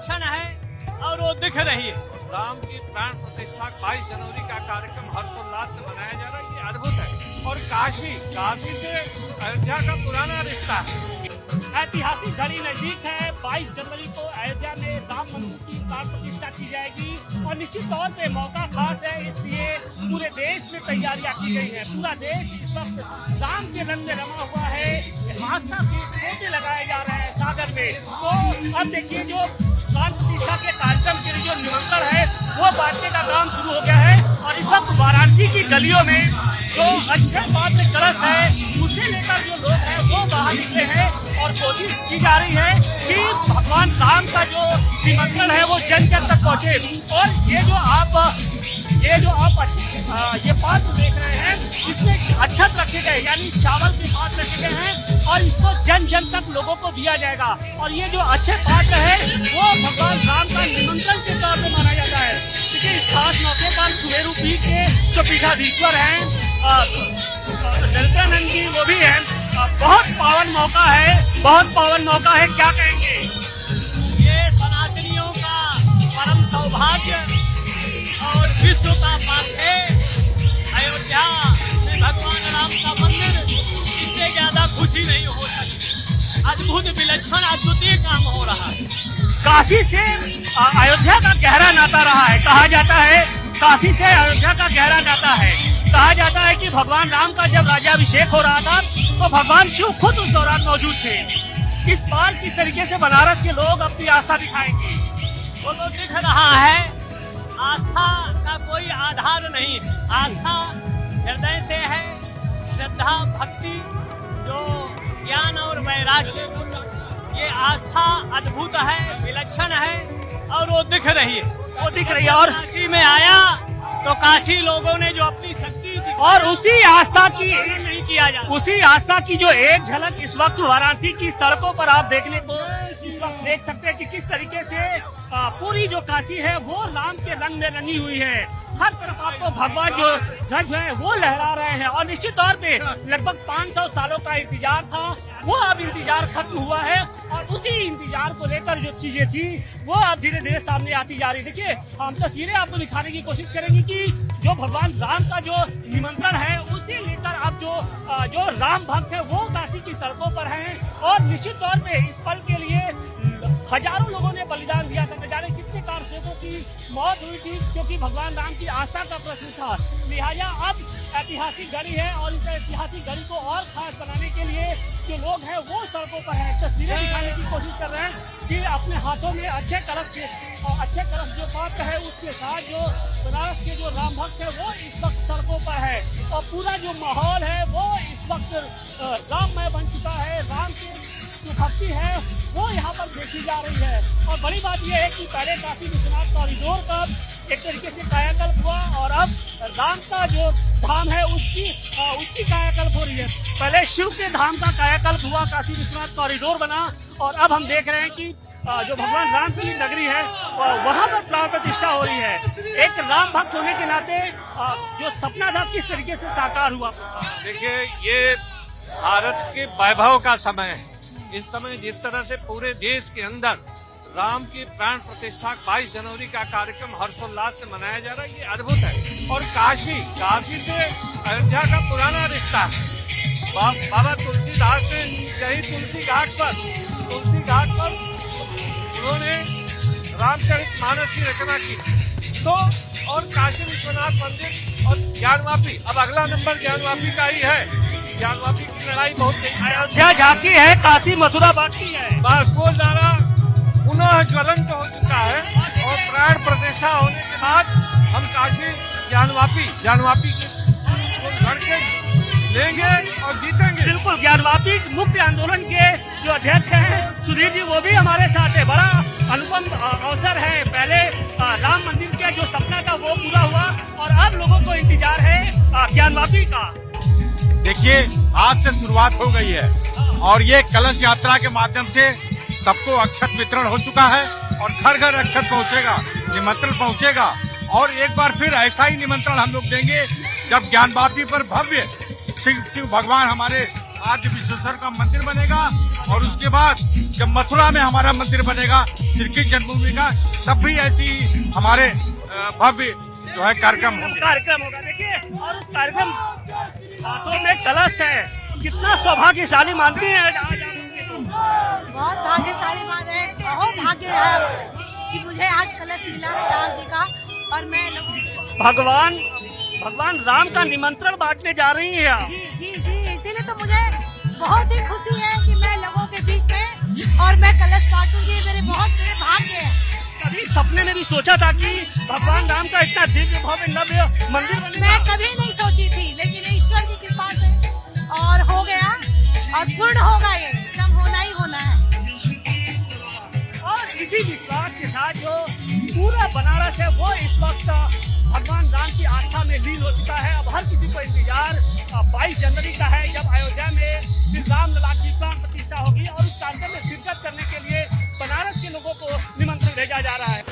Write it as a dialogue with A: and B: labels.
A: विलक्षण है और वो दिख रही है।
B: राम की प्राण प्रतिष्ठा 22 जनवरी का कार्यक्रम हर्षोल्लास से मनाया जा रहा है, ये अद्भुत है। और काशी से अयोध्या का पुराना रिश्ता है।
C: ऐतिहासिक घड़ी नजदीक है। 22 जनवरी को अयोध्या में राम मंदिर की प्राण प्रतिष्ठा की जाएगी और निश्चित तौर पे मौका खास है, इसलिए पूरे देश में तैयारियां की गई है। पूरा देश इस वक्त राम के रंग में रमा हुआ है। आस्था के फोटे लगाए जा रहे हैं सागर में। तो अब देखिए, जो प्राण प्रतिष्ठा के कार्यक्रम के लिए जो निमंत्रण है वो बांटने का काम शुरू हो गया है और इस वक्त वाराणसी की गलियों में जो अच्छे पात्र कलश है उसे लेकर जो लोग हैं वो बाहर निकले हैं और कोशिश की जा रही है कि भगवान राम का जो निमंत्रण है वो जन जन तक पहुंचे। और ये पात्र देख रहे हैं, इसमें अक्षत रखे गए यानी चावल के पात्र रखे गए हैं और इसको जन जन तक लोगों को दिया जाएगा। और ये जो अच्छे पात्र है वो भगवान राम का निमंत्रण के तौर पर माना जाता है। देखिए, इस खास मौके पर सुमेरु पीठ के जो पीठाधीश्वर हैं दलकानंद जी वो भी है। बहुत पावन मौका है, क्या कहेंगे?
A: ये सनातनियों का परम सौभाग्य और विश्व का पाप है। अयोध्या में भगवान राम का मंदिर, इससे ज्यादा खुशी नहीं हो सकती। अद्भुत विलक्षण अद्वितीय काम हो रहा है।
C: काशी से अयोध्या का गहरा नाता रहा है। कहा जाता है काशी से अयोध्या का गहरा नाता है। कहा जाता है कि भगवान राम का जब राज्याभिषेक हो रहा था तो भगवान शिव खुद उस दौरान मौजूद थे। इस बार किस तरीके से बनारस के लोग अपनी आस्था दिखाएंगे?
A: वो तो दिख रहा है, आस्था का कोई आधार नहीं है। आस्था हृदय से है, श्रद्धा भक्ति जो ज्ञान और वैराग्य, ये आस्था अद्भुत है, विलक्षण है और वो दिख रही है। और काशी में आया तो काशी लोगों ने जो अपनी शक्ति
C: और उसी आस्था की
A: नहीं किया जाता।
C: उसी आस्था की जो एक झलक इस वक्त वाराणसी की सड़कों पर आप देखने को इस वक्त देख सकते हैं कि किस तरीके से पूरी जो काशी है वो राम के रंग में रंगी हुई है। हर तरफ आपको भगवान जो ध्वज है वो लहरा रहे हैं और निश्चित तौर पे लगभग 500 सालों का इंतजार था, वो अब इंतजार खत्म हुआ है और उसी इंतजार को लेकर जो चीजें थी वो अब धीरे धीरे सामने आती जा रही। देखिए, हम तस्वीरें आपको दिखाने की कोशिश करेंगे कि जो भगवान राम का जो निमंत्रण है उसे लेकर अब जो राम भक्त है वो काशी की सड़कों पर हैं और निश्चित तौर पे इस पल के लिए हजारों लोगों ने बलिदान दिया था। न जाने कितने कारसेवकों की मौत हुई थी क्योंकि भगवान राम की आस्था का प्रश्न था। लिहाजा अब ऐतिहासिक घड़ी है और इस ऐतिहासिक घड़ी को और खास बनाने के लिए जो लोग हैं वो सड़कों पर हैं। तस्वीरें दिखाने की कोशिश कर रहे हैं कि अपने हाथों में अच्छे कलश जो पात्र है उसके साथ जो बनारस के जो राम भक्त है वो इस वक्त सड़कों पर है और पूरा जो माहौल है वो इस वक्त राममय बन चुका है। राम की जो भक्ति है वो यहाँ पर देखी जा रही है। और बड़ी बात यह है कि पहले काशी विश्वनाथ कॉरिडोर का एक तरीके से कायाकल्प हुआ और अब राम का जो धाम है उसकी कायाकल्प हो रही है। पहले शिव के धाम का कायाकल्प हुआ, काशी विश्वनाथ कॉरिडोर बना और अब हम देख रहे हैं कि जो भगवान राम की नगरी है वहाँ पर प्राण प्रतिष्ठा हो रही है। एक राम भक्त होने के नाते जो सपना था किस तरीके से साकार हुआ?
B: देखिए, ये भारत के वैभव का समय है। इस समय जिस तरह से पूरे देश के अंदर राम की प्राण प्रतिष्ठा 22 जनवरी का कार्यक्रम हर्षोल्लास से मनाया जा रहा है, ये अद्भुत है। और काशी से अयोध्या का पुराना रिश्ता है। बाबा तुलसीदास ने यही तुलसी घाट पर उन्होंने रामचरितमानस की रचना की। तो और काशी विश्वनाथ मंदिर और ज्ञानवापी, अब अगला नंबर ज्ञानवापी का ही है। ज्ञानवापी की लड़ाई बहुत
C: अयोध्या झांकी है, काशी मथुरा बाकी है।
B: बस वो नारा पुनः ज्वलंत हो चुका है और प्राण प्रतिष्ठा होने के बाद हम काशी ज्ञानवापी की भर के लेंगे और जीतेंगे।
C: बिल्कुल, ज्ञानवापी मुक्ति आंदोलन के जो अध्यक्ष हैं सुधीर जी वो भी हमारे साथ है। बड़ा अनुपम अवसर है। पहले राम मंदिर का जो सपना था वो पूरा हुआ और अब लोगों को इंतजार है ज्ञानवापी का।
D: देखिए, आज से शुरुआत हो गई है और ये कलश यात्रा के माध्यम से सबको अक्षत वितरण हो चुका है और घर घर अक्षत पहुंचेगा, निमंत्रण पहुंचेगा। और एक बार फिर ऐसा ही निमंत्रण हम लोग देंगे जब ज्ञानवापी पर भव्य शिव भगवान हमारे आद्य विश्वेश्वर का मंदिर बनेगा और उसके बाद जब मथुरा में हमारा मंदिर बनेगा श्री कृष्ण जन्मभूमि का, तब भी ऐसी हमारे भव्य जो है कार्यक्रम
C: होगा। देखिए, और उस कार्यक्रम हाथों में कलश है, कितना सौभाग्यशाली मानती है आज आप?
E: बहुत भाग्यशाली मान है, बहुत भाग्य है हमारे कि मुझे आज कलश मिला है राम जी का। और मैं भगवान राम का निमंत्रण बांटने जा रही हैं आप। जी जी जी, इसीलिए तो मुझे बहुत ही खुशी है कि मैं लोगों के बीच में और मैं कलश बांटूंगी। मेरे बहुत बड़े भाग्य है।
C: कभी सपने में भी सोचा था कि भगवान राम का इतना दिव्य भव्य नव्य मंदिर बनेगा?
E: मैं कभी नहीं सोची थी, लेकिन ईश्वर की कृपा से और हो गया और पूर्ण होगा। ये एकदम होना ही होना है।
C: और इसी विश्वास के साथ जो पूरा बनारस है वो इस वक्त भगवान राम की आस्था में लीन हो चुका है। अब हर किसी को इंतजार 22 जनवरी का है, जब अयोध्या में श्री राम लला की प्राण प्रतिष्ठा होगी और उस कार्यक्रम में शिरकत करने के लिए बनारस के लोगों को निमंत्रण भेजा जा रहा है।